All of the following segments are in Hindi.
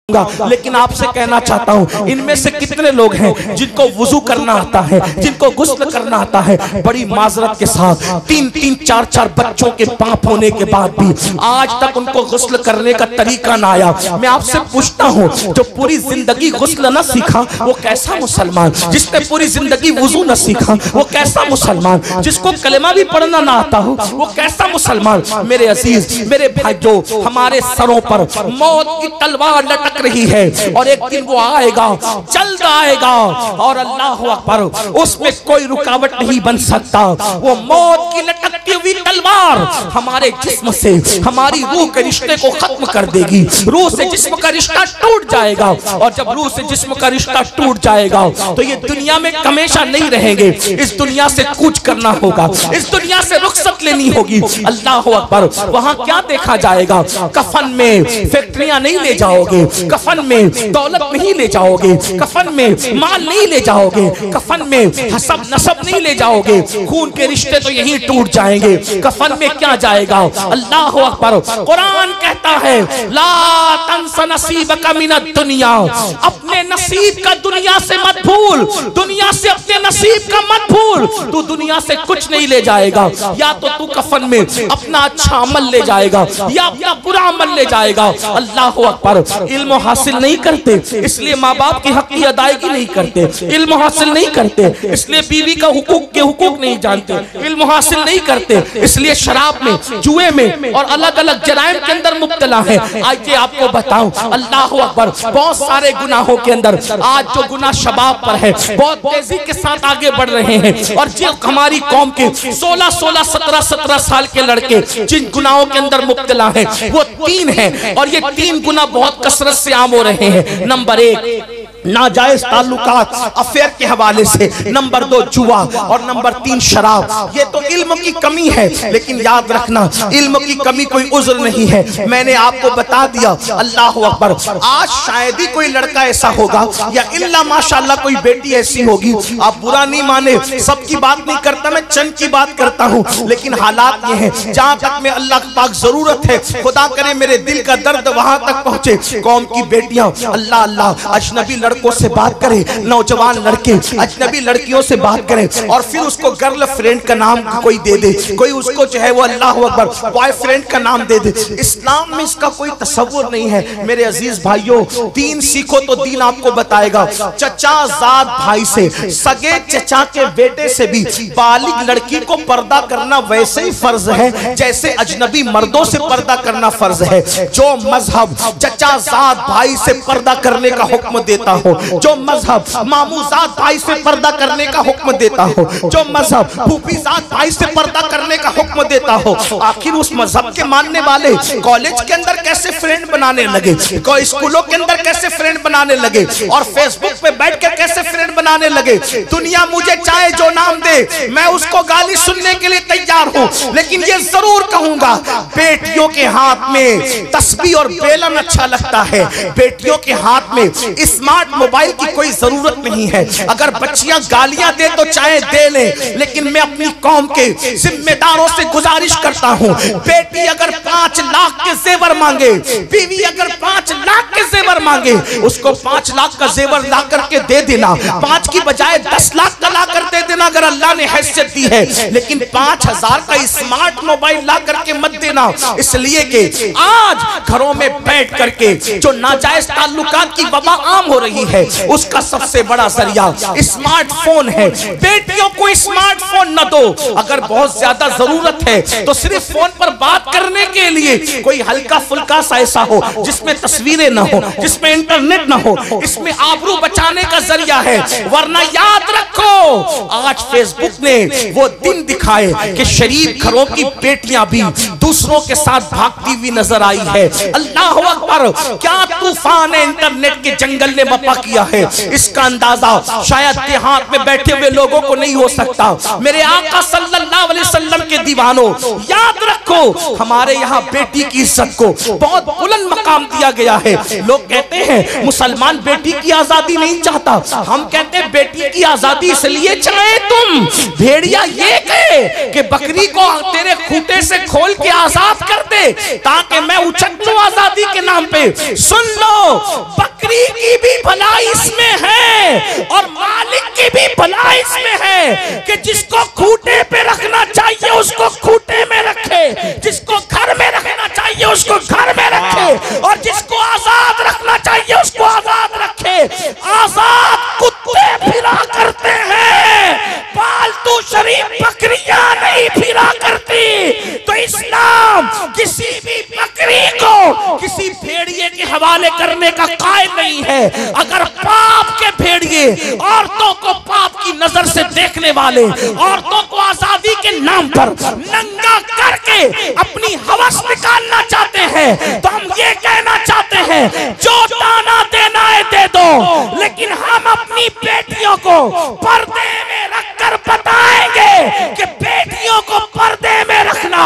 लेकिन आपसे कहना चाहता हूँ, इनमें से कितने लोग हैं जिनको वुजू करना आता है, जिनको गुस्ल करना आता है। बड़ी माजरत के साथ 3-3, 4-4 बच्चों के बाप होने के बाद भी आज तक उनको गुस्ल करने का तरीका ना आया। मैं आपसे पूछता हूँ, जो पूरी जिंदगी गुस्ल न सीखा वो कैसा मुसलमान? जिसने पूरी जिंदगी वुजू न सीखा वो कैसा मुसलमान? जिसको कलेमा भी पढ़ना ना आता हो वो कैसा मुसलमान? मेरे अजीज, मेरे भाइयों, हमारे सरों पर मौत की तलवार लटक रही है और एक दिन वो आएगा, जल्द आएगा और अल्लाह अकबर, उसमें कोई रुकावट नहीं बन सकता। वो मौत की लटकती हुई तलवार हमारे जिस्म से हमारी रूह के रिश्ते को खत्म कर देगी। रूह से जिस्म का रिश्ता टूट जाएगा और जब रूह से जिस्म का रिश्ता टूट जाएगा तो ये दुनिया में हमेशा नहीं रहेंगे। इस दुनिया से कूच करना होगा, इस दुनिया से रुखसत लेनी होगी। अल्लाह अकबर, वहां क्या देखा जाएगा? कफन में फैक्ट्रियां नहीं ले जाओगे, कफन में दौलत नहीं ले जाओगे, कफन में माल नहीं ले जाओगे, कफन में हसब नसब नहीं ले जाओगे, खून के रिश्ते तो यहीं टूट जाएंगे। कफन में क्या जाएगा? अल्लाह अकबर, कुरान कहता है ला तंस नसीबका मिनद दुनिया, अपने नसीब का दुनिया से मत भूल, दुनिया से अपने नसीब का मत भूल। तू दुनिया से कुछ नहीं ले जाएगा, या तो तू कफन में अपना अच्छा अमल ले जाएगा या अपना बुरा अमल ले जाएगा। अल्लाह अकबर, इल्म हासिल नहीं करते इसलिए माँ बाप की हक की अदायगी नहीं करते, इल्म हासिल नहीं करते इसलिए बीवी का हुकूक के हुकूक नहीं जानते, इल्म हासिल नहीं करते इसलिए शराब में, जुए में और अलग अलग जराइम के अंदर मुब्तला है। आइए आपको बताऊं, अल्लाह अकबर, बहुत सारे गुनाहों के अंदर आज जो गुनाह शबाब पर है बहुत तेजी के साथ आगे बढ़ रहे हैं और जो हमारी कौम के 16-16, 17-17 साल के लड़के जिन गुनाहों के अंदर मुब्तला है वो 3 हैं और ये 3 गुनाह बहुत कसरत से आम हो रहे हैं। नंबर 1 नाजायज ताल्लुकात अफेयर के हवाले से, नंबर 2 जुआ और नंबर 3 शराब। ये तो इल्म की कमी है, लेकिन याद रखना इल्म की कमी कोई उज्र नहीं है। मैंने आपको बता दिया। अल्लाह अकबर, आज शायद ही कोई लड़का ऐसा होगा या इल्ला माशाअल्लाह कोई बेटी ऐसी होगी, आप बुरा नहीं माने, सबकी बात नहीं करता, मैं चंद की बात करता हूँ, लेकिन हालात ये हैं जहाँ तक में अल्लाह पाक जरूरत है, खुदा करे मेरे दिल का दर्द वहां तक पहुंचे। कौम की बेटियां अल्लाह अल्लाह अजनबी लड़कों से बात करें, नौजवान लड़के अजनबी लड़कियों से बात करें और फिर उसको गर्ल फ्रेंड का नाम कोई दे दे, कोई उसको जो है वो अल्लाह अकबर बॉयफ्रेंड का नाम दे दे। इस्लाम में इसका कोई तसव्वुर नहीं है। मेरे अजीज भाइयों, दीन सीखो तो दीन आपको बताएगा। चचा जाद भाई से, सगे चचा के बेटे से भी बालिग लड़की को पर्दा करना वैसे ही फर्ज है जैसे अजनबी मर्दों से पर्दा करना फर्ज है। जो मजहब चचा जाद भाई से पर्दा करने का हुक्म देता हो, जो मजहब मामूजात भाई से पर्दा करने का हुक्म देता हो, जो मजहब फूफीजात भाई से पर्दा करने का हुक्म देता हो, आखिर उस मजहब के मानने वाले कॉलेज के अंदर कैसे फ्रेंड बनाने लगे, स्कूलों के अंदर कैसे फ्रेंड बनाने लगे और फेसबुक पे बैठकर कैसे फ्रेंड बनाने लगे। दुनिया मुझे चाहे जो नाम दे, मैं उसको गाली सुनने के लिए तैयार हूँ, लेकिन ये जरूर कहूंगा बेटियों के हाथ में तस्बीह और बेलन अच्छा लगता है, बेटियों के हाथ में स्मार्ट मोबाइल की कोई जरूरत नहीं है। अगर बच्चियां गालियां दे तो चाहे दे ले, लेकिन मैं अपनी कौम के जिम्मेदारों से गुजारिश करता हूं, बेटी अगर 5 लाख के जेवर मांगे, बीवी अगर 5 लाख के जेवर मांगे, उसको 5 लाख का जेवर ला करके दे देना, 5 की बजाय 10 लाख का ला कर दे देना अगर अल्लाह ने हैसियत दी है, लेकिन 5000 का स्मार्ट मोबाइल ला करके मत देना। इसलिए कि आज घरों में बैठ करके जो नाजायज ताल्लुकात की वबा आम हो रही है उसका सबसे बड़ा जरिया स्मार्टफोन है। बेटियों को स्मार्टफोन न दो, अगर बहुत ज्यादा जरूरत है तो सिर्फ फोन पर बात करने के लिए कोई हल्का फुल्का सा ऐसा हो जिसमें तस्वीरें न हो, जिसमें इंटरनेट न हो, इसमें आबरू बचाने का जरिया है। वरना याद रखो, आज फेसबुक ने वो दिन दिखाए कि शरीफ घरों की बेटियां भी दूसरों के साथ भागती हुई नजर आई है। अल्लाह अकबर, क्या तूफान है इंटरनेट के जंगल ने बपा किया है, इसका अंदाजा शायद देहात में बैठे हुए लोगों को नहीं हो सकता। मेरे आका सल्लल्लाहु अलैहि वसल्लम के दीवानों, याद रखो हमारे यहाँ बेटी की इज्जत को बहुत बुलंद मकाम दिया गया है। लोग कहते हैं मुसलमान बेटी की आजादी नहीं चाहता। हम कहते हैं बेटी की आजादी इसलिए चाहे तुम, भेड़िया ये कहे कि बकरी को तेरे खूंटे से खोल के आजाद कर दे ताकि मैं उछल लूं आजादी के नाम पे। सुन लो, बकरी की भी भलाई इसमें है और मालिक की भी भलाई इसमें है कि जिसको खूंटे पे रखना चाहिए उसको खूंटे में रखे, जिसको घर में रखना चाहिए उसको घर में रखे, और जिसको आजाद रखना चाहिए उसको आजाद रखे। आजाद कुत्ते फिरा करते हैं, पालतू शरीफ बकरियां नहीं फिरा करती। तो इस्लाम किसी भी बकरी को किसी भेड़िए के हवाले करने का कायल नहीं है। अगर पाप के भेड़िए औरतों को पाप की नजर से देखने वाले, औरतों को आजादी के नाम पर नंगा करके अपनी हवस निकालना चाहते हैं तो हम ये कहना चाहते हैं जो दाना देना है दे दो, लेकिन हम अपनी बेटियों को पर्दे में रखकर बताएंगे कि बेटियों को पर्दे में रखना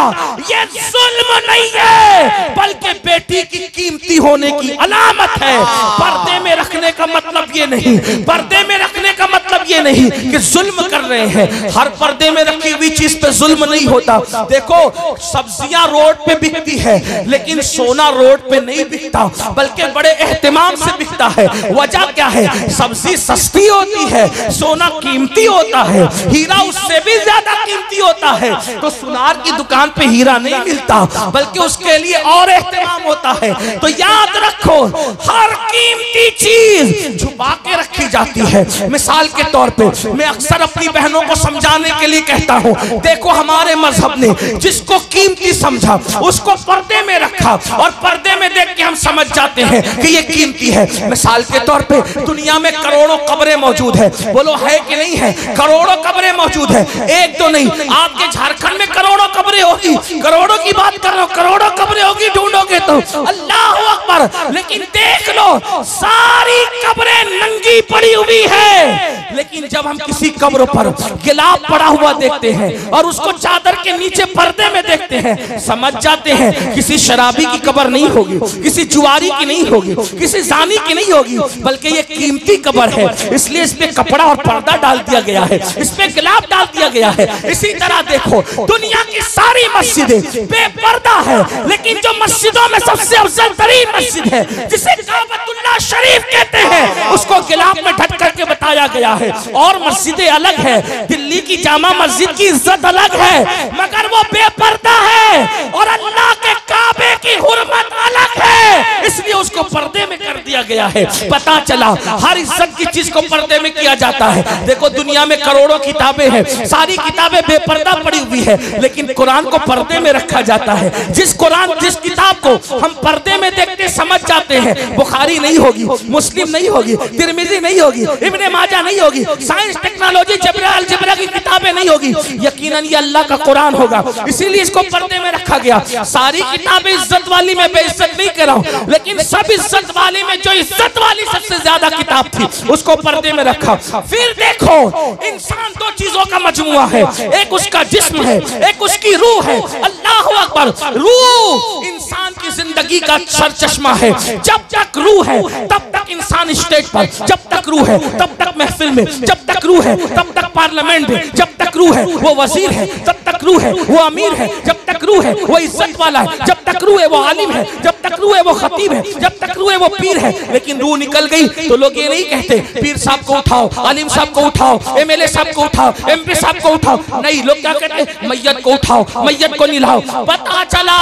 ये जुल्म नहीं है बल्कि बेटी की कीमती होने की अलामत है। पर्दे में रखने का मतलब ये नहीं, पर्दे में रखने का मतलब ये नहीं कि जुल्म कर रहे हैं। हर पर्दे में रखी हुई चीज पे जुल्म नहीं होता। देखो, सब्जियां रोड पे बिकती है लेकिन सोना रोड पे नहीं बिकता बल्कि बड़े एहतिमाम से बिकता है। वजह क्या है? सब्जी सस्ती होती है, सोना कीमती होता है, हीरा उससे भी ज्यादा कीमती होता है। तो सुनार की दुकान पे हीरा नहीं मिलता बल्कि उसके लिए और एहतिमाम होता है। तो याद रखो, हर कीमती चीज छुपा के रखी जाती है। मिसाल के तौर पे मैं अक्सर अपनी बहनों को समझाने के लिए कहता हूँ, देखो हमारे मजहब ने जिसको कीमती समझा उसको पर्दे में रखा और पर्दे में देख के हम समझ जाते हैं कि ये कीमती है। मिसाल के तौर पे दुनिया में करोड़ों कब्रें मौजूद है, बोलो है कि नहीं है? करोड़ों कब्रें मौजूद है, एक तो नहीं, आपके झारखंड में करोड़ों कब्रें होगी, करोड़ों की बात कर रहा हूं, करोड़ों कब्रें होगी, ढूंढोगे तो अल्लाह अकबर। लेकिन देख लो, सारी कब्रें नंगी पड़ी हुई है, लेकिन जब हम किसी कब्र पर गिलाफ पड़ा हुआ देखते हैं और उसको चादर के नीचे पर्दे में देखते हैं, समझ जाते हैं किसी शराबी की कब्र नहीं होगी, किसी जुआरी की नहीं होगी, किसी जानी की नहीं होगी, बल्कि ये कीमती कब्र है। इसलिए इस पे कपड़ा और पर्दा डाल दिया गया है, इस पे गिलाफ डाल दिया गया है। इसी तरह देखो, दुनिया की सारी मस्जिदें बेपर्दा है, लेकिन जो मस्जिदों में सबसे अफजल तरीन मस्जिद है जिसे काबतुल्लाह शरीफ कहते हैं, उसको गिलाफ में ढक करके बताया गया है। और मस्जिदें अलग है, दिल्ली की जामा मस्जिद की इज्जत अलग है, मगर वो बेपर्दा है और अल्लाह के काबे की हुर्मत अलग है, इसलिए उसको पर्दे में कर दिया गया है। पता चला हर इज्जत की चीज को पर्दे में किया जाता है। देखो, दुनिया में करोड़ों किताबें हैं, सारी किताबें बेपर्दा पड़ी हुई है, लेकिन कुरान को पर्दे में रखा जाता है। जिस किताब को हम पर्दे में देखते समझ जाते हैं, बुखारी नहीं होगी, मुस्लिम नहीं होगी, तिरमिजी नहीं होगी, इब्ने माजा नहीं होगी, साइंस टेक्नोलॉजी अलजेब्रा की किताबें नहीं होगी, यकीनन ये अल्लाह का कुरान होगा। इसीलिए इसको पर्दे में रखा गया। सारी किताबें इज्जत वाली में बेइज्जत नहीं कर रहा हूं, लेकिन सब इज्जत वाली में जो इज्जत वाली सबसे ज्यादा किताब थी उसको पर्दे में रखा। फिर देखो, इंसान दो चीजों का मजमुआ है, एक उसका जिस्म है, एक उसकी रूह है। अल्लाह अकबर। रूह इंसान की जिंदगी का सरचश्मा है। जब तक रूह है तब तक इंसान स्टेज पर, जब तक रूह है तब तक महफिल में, जब तक रूह है तब तक पार्लियामेंट में, जब तक रूह है वो वजीर है, जब तक रूह है वो अमीर है, जब तक रूह है वो इज्जत वाला है, जब तक रूह है वो आलिम है, जब तक रूह है वो खतीब है, जब तक रूह है वो पीर है। लेकिन रूह निकल गई तो लोग ये नहीं कहते पीर साहब को उठाओ, आलिम साहब को उठाओ, एमएलए साहब को उठाओ, एमपी साहब को उठाओ। नहीं, लोग क्या कहते हैं? मैयत को उठाओ, मैयत को निलाओ। पता चला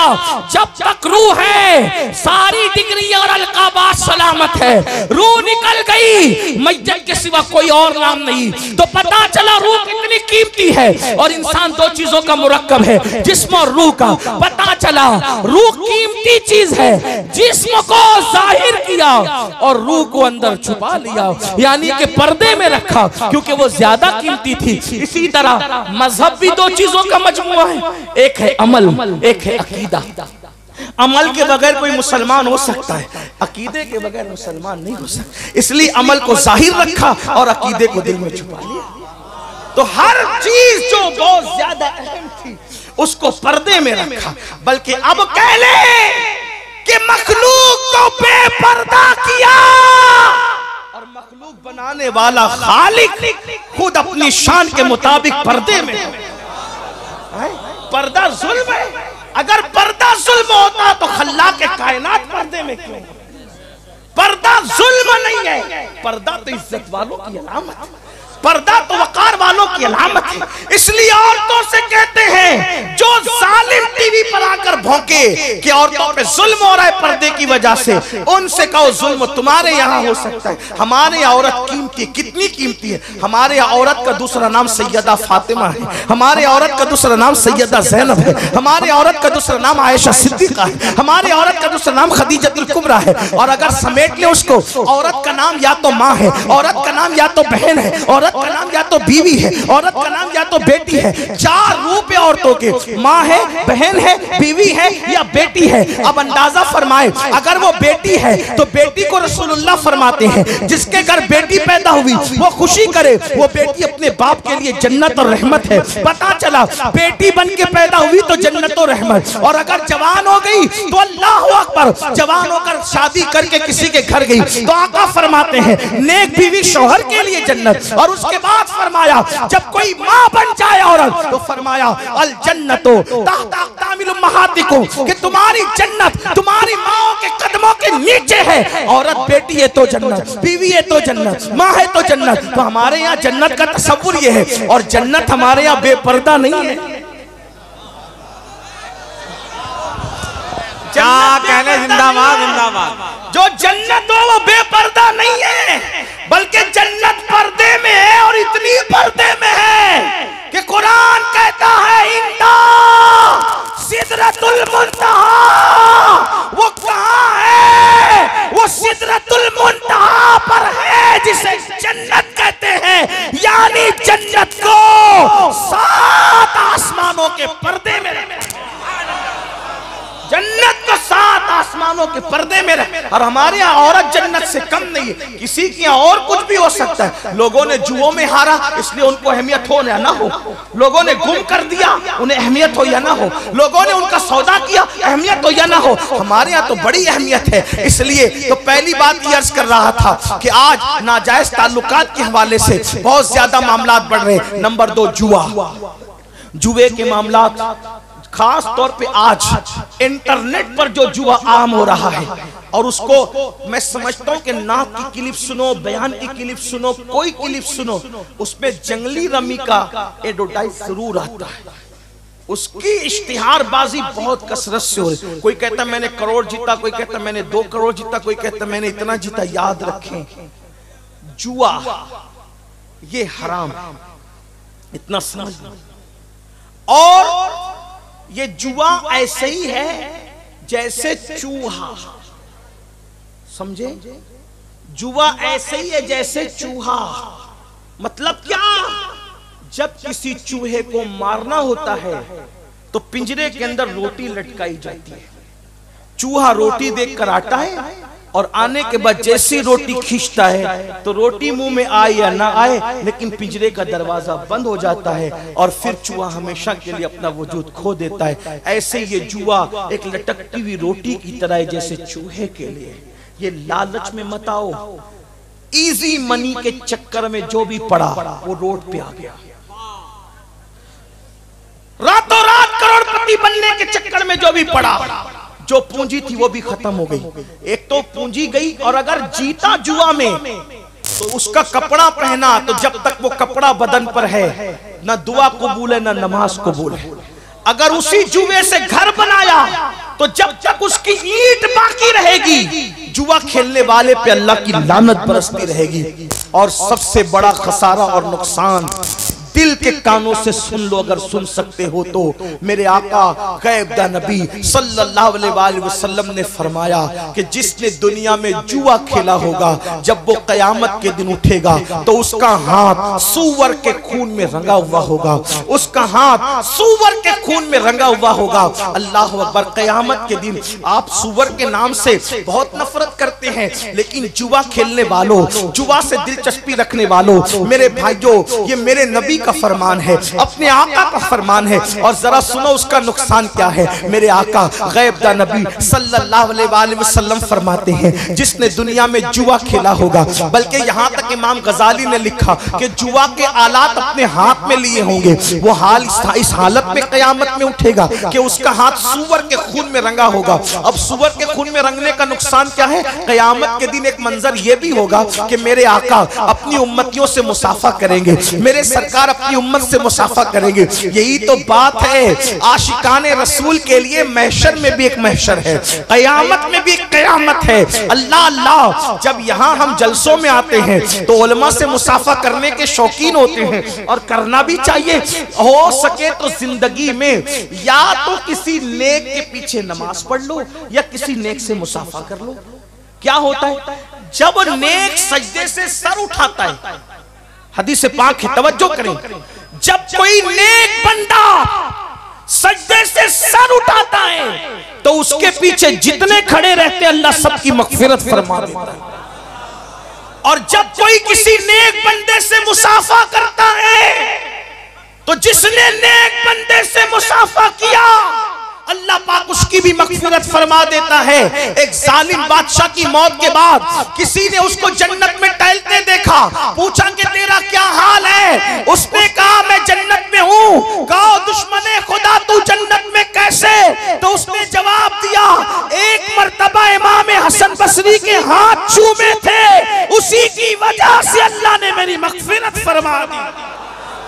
जब तक रूह है सारी डिग्री और अलकाबात सलामत है। रूह निकल गई, मैयत के सिवा कोई और नाम नहीं। तो पता चला रूह कितनी कीमती है। और इंसान दो चीजों का मुरक्कब है, जिस्म और रूह का। पता चला रूह कीमती चीज है, जिस्म को जाहिर किया और रूह को अंदर छुपा लिया, यानी कि पर्दे में रखा क्योंकि वो ज्यादा कीमती थी। इसी तरह मजहब भी दो चीजों का मजमुआ है, एक है अमल, एक है अकीदा। अमल के बगैर कोई मुसलमान हो सकता है, अकीदे के बगैर मुसलमान नहीं हो सकता। इसलिए अमल को जाहिर रखा और अकीदे को दिल में छुपा लिया। तो हर चीज जो बहुत ज्यादा अहम थी उसको पर्दे में रखा। बल्कि अब कह ले कि मखलूक को बेपर्दा किया और मखलूक बनाने वाला खालिक खुद अपनी शान के मुताबिक पर्दे में। पर्दा जुल्म है। अगर पर्दा जुल्म होता तो खल्लाक के कायनात पर्दे में क्यों? पर्दा जुल्म नहीं है, पर्दा तो इज्जत वालों की अलामत है, पर्दा तो वकार वालों की अलामत है। इसलिए औरतों से कहते हैं जो जालिम टीवी पर आकर भौंके कि औरतों पे जुल्म हो रहा है पर्दे की वजह से, उनसे कहो जुल्म तुम्हारे यहाँ हो सकता है, हमारे यहाँ औरत कीमती, कितनी कीमती है। हमारे यहाँ औरत का दूसरा नाम सैयदा फातिमा है, हमारे औरत का दूसरा नाम सैयदा ज़ैनब है, हमारे औरत का दूसरा नाम आयशा सिद्दीक़ा है, हमारे औरत का दूसरा नाम खदीजतुल कुबरा है। और अगर समेट ले उसको, औरत का नाम या तो माँ है, औरत का नाम या तो बहन है, औरत का नाम या तो बीवी है, औरत का नाम या तो बेटी है। चार रूप है औरतों के, माँ है, बहन है, बीवी है या बेटी है। अब अंदाजा फरमाए, अगर वो बेटी है तो बेटी को रसूलुल्लाह फरमाते हैं जिसके घर बेटी पैदा हुई वो खुशी करे, वो बेटी अपने बाप के लिए जन्नत और रहमत है। पता चला बेटी बन के पैदा हुई तो जन्नत और रहमत, और अगर जवान हो गई तो अल्लाह अकबर, जवान होकर शादी करके किसी के घर गई तो आका फरमाते हैं नेक बीवी शौहर के लिए जन्नत। और उसके बाद फरमाया जब कोई माँ बन जाए औरत तो फरमाया अल जन्नतो तहता अक़दामिल उम्महातिकुम, कि तुम्हारी जन्नत तुम्हारी माओ के कदमों के नीचे है। औरत बेटी है तो जन्नत, बीवी है तो जन्नत, माँ है तो जन्नत। तो हमारे यहाँ जन्नत का तस्वुर ये है, और जन्नत हमारे यहाँ बेपर्दा नहीं है। कहने जिंदाबाद जिंदाबाद। जो जन्नत हो वो बेपर्दा नहीं है, बल्कि जन्नत पर्दे में है, और इतनी पर्दे में है कि कुरान कहता है इंदा सिदरतुल मुंतहा। वो कहाँ है? वो सिदरतुल मुंतहा पर है जिसे जन्नत कहते हैं, यानी जन्नत को 7 आसमानों के पर्दे में रखा, जन्नत को 7 आसमानों के पर्दे में रहे। और हमारे यहाँ औरत जन्नत से कम नहीं है, किसी के यहाँ और कुछ भी हो सकता है। लोगों ने जुओं में हारा इसलिए उनको अहमियत हो या ना हो, लोगों ने गुम कर दिया उन्हें अहमियत हो या ना हो, लोगों ने उनका सौदा किया अहमियत हो या ना हो, हमारे यहाँ तो बड़ी अहमियत है। इसलिए तो पहली बात ये अर्ज कर रहा था कि आज नाजायज ताल्लुकात के हवाले से बहुत ज्यादा मामला बढ़ रहे। नंबर 2 जुआ, जुए के मामला, खास तौर पे आज इंटरनेट पर जो जुआ आम हो रहा है, और उसको मैं समझता हूँ कि नाक की क्लिप सुनो, बयान की क्लिप सुनो, कोई क्लिप सुनो, उसमें जंगली रमी का एडवर्टाइज जरूर आता है, उसकी इश्तिहारबाजी बहुत कसरत से हो रही। कोई कहता मैंने करोड़ जीता, कोई कहता मैंने 2 करोड़ जीता, कोई कहता मैंने इतना जीता। याद रखें जुआ ये हराम, इतना समझना। और ये जुआ ऐसे ही है जैसे चूहा, समझे? जुआ ऐसे ही है जैसे चूहा। मतलब क्या? जब किसी चूहे को मारना होता है तो पिंजरे के अंदर रोटी लटकाई जाती है, चूहा रोटी देखकर आता है, और आने के बाद जैसी रोटी खींचता है तो रोटी मुंह में आए या ना आए, लेकिन पिंजरे का दरवाजा बंद हो जाता है, और फिर चूहा हमेशा के लिए अपना वजूद खो देता है। ऐसे ये जुआ एक लटकती हुई रोटी की तरह है जैसे चूहे के लिए। ये लालच में मत आओ, इजी मनी के चक्कर में जो भी पड़ा वो रोड पे आ गया। रातों रात करोड़पति बनने के चक्कर में जो भी पड़ा, जो पूंजी थी वो भी खत्म हो गई। एक तो पूंजी गई, और अगर जीता जुआ में तो उसका कपड़ा पहना, तो जब तक वो कपड़ा बदन पर है ना दुआ कबूल है ना नमाज कबूल है। अगर उसी जुए से घर बनाया तो जब तक उसकी ईंट बाकी रहेगी जुआ खेलने वाले पे अल्लाह की लानत बरसती रहेगी। और सबसे बड़ा खसारा और नुकसान दिल के कानों से सुन लो, अगर सुन सकते हो तो। मेरे आका गैबदा नबी सल्लल्लाहु अलैहि वसल्लम ने फरमाया कि जिसने दुनिया में जुआ खेला होगा, जब वो कयामत के दिन उठेगा तो उसका हाथ सूअर के खून में रंगा हुआ होगा, उसका हाथ सूअर के खून में रंगा हुआ होगा। अल्लाह अकबर। कयामत के दिन आप सूअर के नाम से बहुत नफरत करते हैं, लेकिन जुआ खेलने वालों, जुआ से दिलचस्पी रखने वालों, मेरे भाइयों, ये मेरे नबी का फरमान है, अपने आका का फरमान है। और जरा सुनो उसका नुकसान क्या है। मेरे आका गैब दा नबी सल्लल्लाहु अलैहि वसल्लम फरमाते हैं, जिसने दुनिया में जुआ खेला होगा, बल्कि यहाँ तक इमाम गजाली ने लिखा कि जुआ के आलात अपने हाथ में लिए होंगे, वो हाल इस हालत में कयामत में उठेगा कि उसका हाथ सूअर के खून में रंगा होगा। अब सूअर के खून में रंगने का नुकसान क्या है? कयामत के दिन एक मंजर ये भी होगा कि मेरे आका अपनी उम्मतियों से मुसाफा करेंगे, मेरे सरकार अपनी उम्मत से मुसाफा करेंगे। यही तो बात है, आशिकाने रसूल के लिए महशर में भी एक महशर है, कयामत में भी एक कयामत है। अल्लाह अल्लाह, जब यहाँ हम जलसों में आते हैं तो उलमा से मुसाफा करने के शौकीन होते हैं, और करना भी चाहिए। हो सके तो जिंदगी में या तो किसी नेक के पीछे नमाज पढ़ लो या किसी नेक से मुसाफा कर लो। क्या होता है जब नेक सजदे से सर उठाता है, हदीस पाक है, तवज्जो करें, जब कोई नेक बंदा सजदे से सर उठाता है तो उसके पीछे जितने खड़े रहते अल्लाह सबकी मगफिरत फरमा देता है। और जब कोई किसी नेक बंदे से मुसाफा करता है तो जिसने नेक बंदे से मुसाफा किया अल्लाह पाक उसकी भी मगफिरत फरमा देता है। एक जालिम बादशाह की मौत के बाद किसी ने उसको जन्नत में टहलते देखा, पूछा कि तेरा क्या हाल है? उसने कहा मैं जन्नत में हूँ। कहा दुश्मने खुदा तू जन्नत में कैसे? तो उसने जवाब दिया, एक मर्तबा इमाम हसन बसरी के हाथ चूमे थे, उसी की वजह से अल्लाह ने मेरी मगफिरत फरमा दी।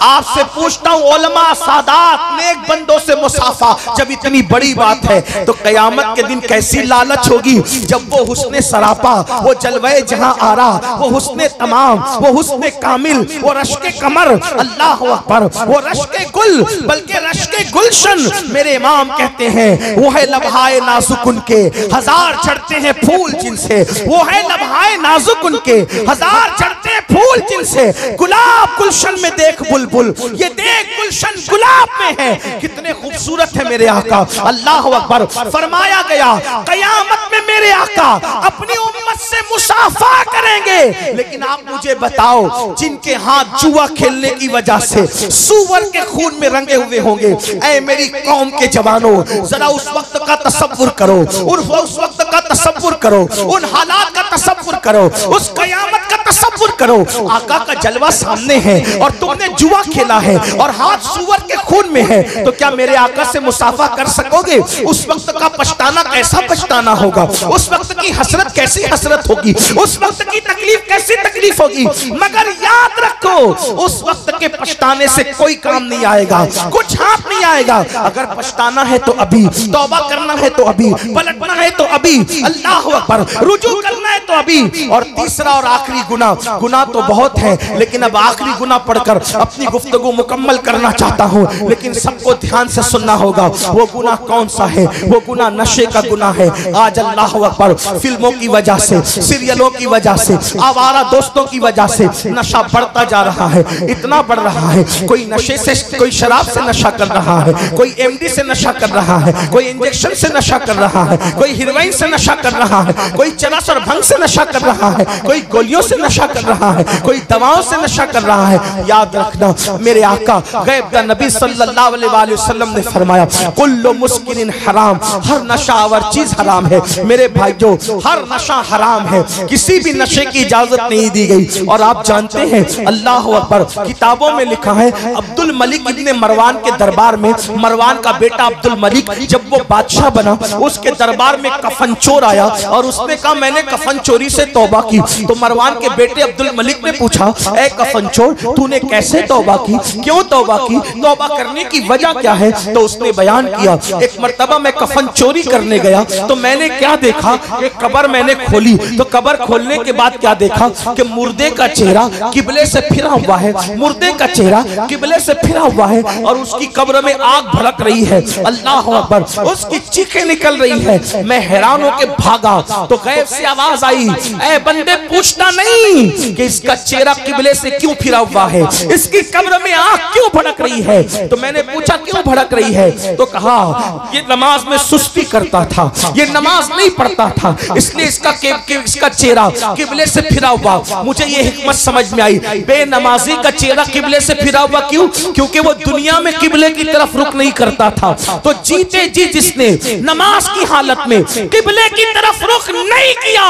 आपसे पूछता हूँ उलमा सादात नेक बंदों से मुसाफा जब इतनी बड़ी बात है तो कयामत के दिन कैसी लालच होगी जब वो हुस्ने सरापा, वो जलवे जहां आ रहा, वो हुस्ने तमाम, वो हुस्ने कामिल, वो रश्के कमर, अल्लाह अकबर, वो रश्के गुल, बल्कि रश्के गुलशन। मेरे इमाम कहते हैं वो है लम्हाए नाजुक उनके हजार चढ़ते हैं फूल जिनसे, वो है लम्हाए नाजुक उनके हजार चढ़ते हैं फूल जिनसे। गुलाब गुलशन में देख बुलबुल, ये देख गुलशन गुलाब में है, कितने खूबसूरत है मेरे आका। अल्लाह अकबर। फरमाया गया कयामत में मेरे आका अपनी उम्मत से मुसाफा करेंगे। लेकिन आप मुझे बताओ जिनके हाथ जुआ खेलने की वजह से सूअर के खून में रंगे हुए होंगे, ऐ मेरी कौम के जवानों जरा उस वक्त का तसव्वुर करो, उस वक्त का तसव्वुर करो, उन हालात का तसव्वुर करो, उस कयामत का तसव्वुर करो। आका का जलवा सामने है और तुमने जुआ खेला है और हाथ सूअर के खून में है, तो क्या मेरे आका से मुसाफा कर सकोगे? उस वक्त का पछताना कैसा पछताना होगा, उस वक्त की हसरत कैसी हसरत होगी, उस वक्त की तकलीफ कैसी तकलीफ होगी। मगर याद रखो उस वक्त के पछताने से कोई काम नहीं आएगा, कुछ हाथ नहीं आएगा। अगर पछताना है तो अभी, तौबा करना है तो अभी, पलटना है तो अभी, अल्लाह अकबर, रुजू करना है तो अभी। और तीसरा और आखिरी गुनाह तो बहुत है, लेकिन अब आखिरी गुनाह पढ़कर अपनी गुफ्तगू मुकम्मल करना चाहता हूँ, लेकिन सबको ध्यान से सुनना होगा। वो गुनाह कौन सा है? वो गुनाह नशे का गुनाह है। आज अल्लाह अकबर फिल्मों की वजह से, सीरियलों की वजह से, आवारा दोस्तों की वजह से नशा बढ़ता जा रहा है, इतना बढ़ रहा है। कोई नशे से, कोई शराब से नशा कर रहा है, कोई एमडी से नशा कर रहा है, कोई इंजेक्शन से नशा कर रहा है, कोई हीरोइन से नशा कर रहा है, कोई चरस और भंग से नशा कर रहा है, कोई गोलियों से नशा कर रहा है, कोई दवाओं से नशा कर रहा है। याद रखना मेरे आका गैब दा नबी सल्लल्लाहु अलैहि वसल्लम ने फरमाया कुल्लु मुस्किरिन हराम, हर नशावर चीज हराम है। मेरे भाइयों हर नशा हराम है, किसी भी नशे की इजाजत नहीं दी गई। और आप जानते हैं अल्लाह अकबर किताबों में लिखा है अब्दुल मलिक इब्ने मरवान के दरबार में, मरवान का बेटा अब्दुल मलिक जब वो बादशाह बना उसके दरबार में कफन चोर आया और उसने कहा मैंने कफन चोरी से तौबा की। तो मरवान के बेटे अब्दुल मलिक ने पूछा ऐ कफन चोर तूने कैसे तौबा की, क्यों तौबा की, तौबा करने की वजह क्या है? तो उसने बयान किया एक मर्तबा मैं कफन चोरी करने गया तो मैंने क्या देखा कि कब्र मैंने खोली, तो कब्र खोलने के बाद क्या देखा कि मुर्दे का चेहरा किबले से फिरा हुआ है, मुर्दे का चेहरा किबले से फिरा हुआ है और उसकी कब्र में आग भड़क रही है। अल्लाह अकबर, उसकी चीखें निकल रही है। मैं हैरान होकर भागा तो गैब से आवाज आई ऐ बंदे पूछना नहीं कि इसका चेहरा किबले से क्यों फिरा हुआ है, इसकी कब्र में आंख क्यों भड़क रही है। तो मैंने पूछा क्यों भड़क रही है, तो कहा ये नमाज में सुस्ती करता था, ये नमाज नहीं पढ़ता था, इसलिए इसका चेहरा किबले से फिरा हुआ। मुझे ये हिकमत समझ में आई, बेनमाजी का चेहरा किबले से फिरा हुआ क्यों? क्योंकि वो दुनिया में किबले की तरफ रुख नहीं करता था। तो जीते जी जिसने नमाज की हालत में किबले की तरफ रुख नहीं किया,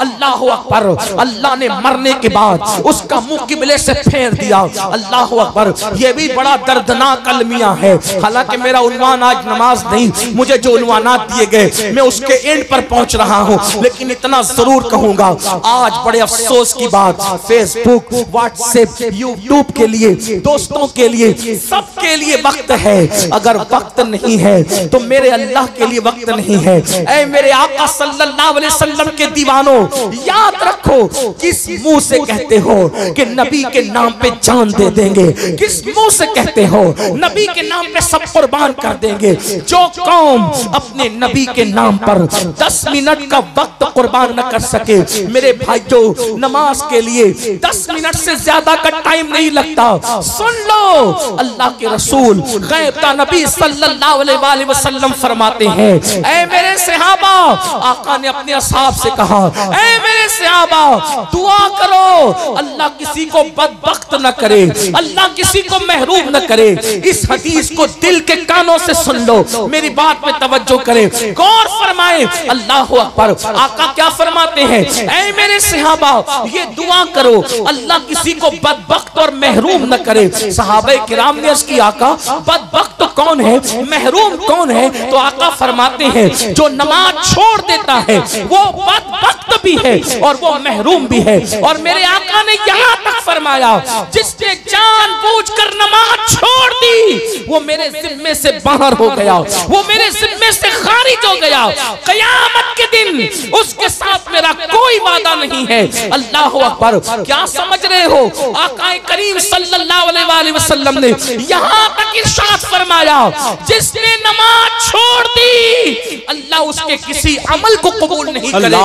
अल्लाह अकबर, अल्लाह ने मरने के बाद उसका मुंह किबले से फेर दिया। अल्लाह अकबर, ये भी बड़ा दर्दनाक अलमिया है। हालांकि मेरा उन्वान आज नमाज नहीं, मुझे जो उन्वानात दिए गए मैं उसके एंड पर पहुंच रहा हूं, लेकिन इतना जरूर कहूंगा, आज बड़े अफसोस की बात, फेसबुक, व्हाट्सएप, यूट्यूब के लिए, दोस्तों के लिए, सबके लिए वक्त है। अगर वक्त नहीं है तो मेरे अल्लाह के लिए वक्त नहीं है। ऐ मेरे आका सल्लल्लाहु अलैहि वसल्लम के दीवानों, याद रखो, किस मुंह से कहते हो कि नबी के नाम पे जान दे देंगे, किस मुंह से कहते हो नबी के नाम पे सब कुर्बान कर देंगे। जो कौम अपने नबी के नाम पर 10 मिनट का वक्त कुर्बान न कर सके, मेरे भाइयों, नमाज के लिए 10 मिनट से ज्यादा का टाइम नहीं लगता। सुन लो, अल्लाह के रसूल गैब का नबी सल्लल्लाहु अलैहि वसल्लम फरमाते हैं, ऐ मेरे सहाबा, आका ने अपने असहाब से कहा, ऐ मेरे सहाबा, दुआ करो, अल्लाह किसी को बदबख्त न करे, अल्लाह किसी को महरूम न करे। इस हदीस को दिल के कानों से सुन लो, मेरी बात में तवज्जो करें, गौर फरमाएं। अल्लाह अकबर, आका क्या फरमाते हैं, ऐ मेरे सहाबा, ये दुआ करो, अल्लाह किसी को बदबख्त और महरूम न करे। सहाबा किराम ने अर्ज़ की, आका बदबख्त कौन है, महरूम कौन है? तो आका फरमाते हैं, जो नमाज छोड़ देता है वो बदबख्त भी है और वो महरूम भी है। और मेरे आका ने यहाँ तक फरमाया, जिसने जानबूझकर नमाज छोड़ दी वो मेरे जिम्मे से बाहर हो गया, वो मेरे जिम्मे से खारिज हो गया। क़यामत के दिन उसके साथ मेरा कोई वादा नहीं है। अल्लाह अकबर, क्या समझ रहे हो? आका करीम सल्लल्लाहु अलैहि वसल्लम ने यहाँ तक इरशाद फरमाया, जिसने नमाज छोड़ दी अल्लाह उसके किसी अमल को कबूल नहीं करेगा।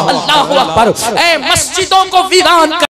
अल्लाह अकबर, ऐ मस्जिदों को वीरान